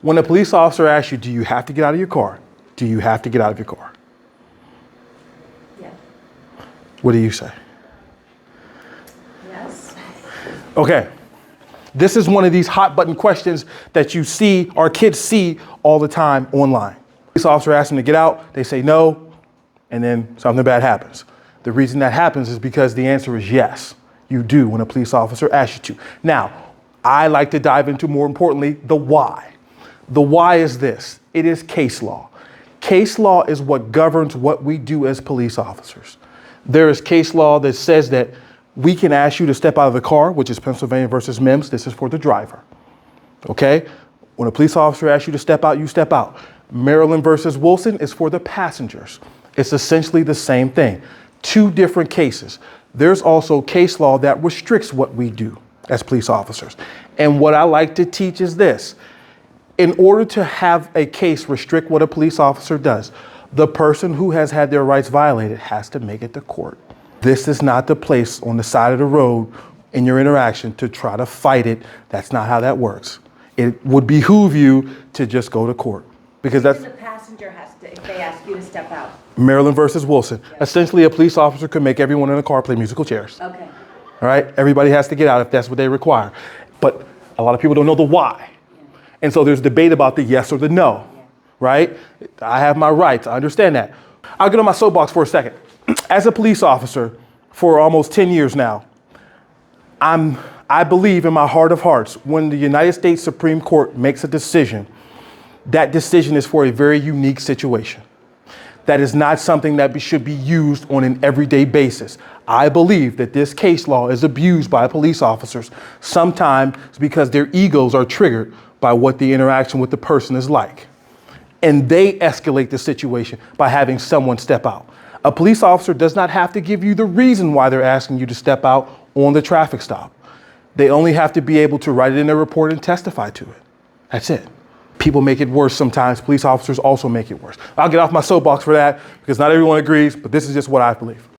When a police officer asks you, do you have to get out of your car? Do you have to get out of your car? Yeah. What do you say? Yes. Okay. This is one of these hot button questions that you see, our kids see all the time online. Police officer asks them to get out, they say no, and then something bad happens. The reason that happens is because the answer is yes, you do when a police officer asks you to. Now, I like to dive into, more importantly, the why. The why is this: it is case law. Case law is what governs what we do as police officers. There is case law that says that we can ask you to step out of the car, which is Pennsylvania versus Mims. This is for the driver. Okay? When a police officer asks you to step out, you step out. Maryland versus Wilson is for the passengers. It's essentially the same thing. Two different cases. There's also case law that restricts what we do as police officers. And what I like to teach is this: in order to have a case restrict what a police officer does, the person who has had their rights violated has to make it to court. This is not the place on the side of the road in your interaction to try to fight it. That's not how that works. It would behoove you to just go to court, because that's The passenger has to, if they ask you to step out. Maryland versus Wilson. Yeah. Essentially, a police officer could make everyone in the car play musical chairs. Okay. All right? Everybody has to get out if that's what they require. But a lot of people don't know the why. And so there's debate about the yes or the no, right? I have my rights. I understand that. I'll get on my soapbox for a second. As a police officer for almost 10 years now, I believe in my heart of hearts, when the United States Supreme Court makes a decision, that decision is for a very unique situation. That is not something that should be used on an everyday basis. I believe that this case law is abused by police officers, sometimes because their egos are triggered by what the interaction with the person is like. And they escalate the situation by having someone step out. A police officer does not have to give you the reason why they're asking you to step out on the traffic stop. They only have to be able to write it in their report and testify to it. That's it. People make it worse sometimes. Police officers also make it worse. I'll get off my soapbox for that because not everyone agrees, but this is just what I believe.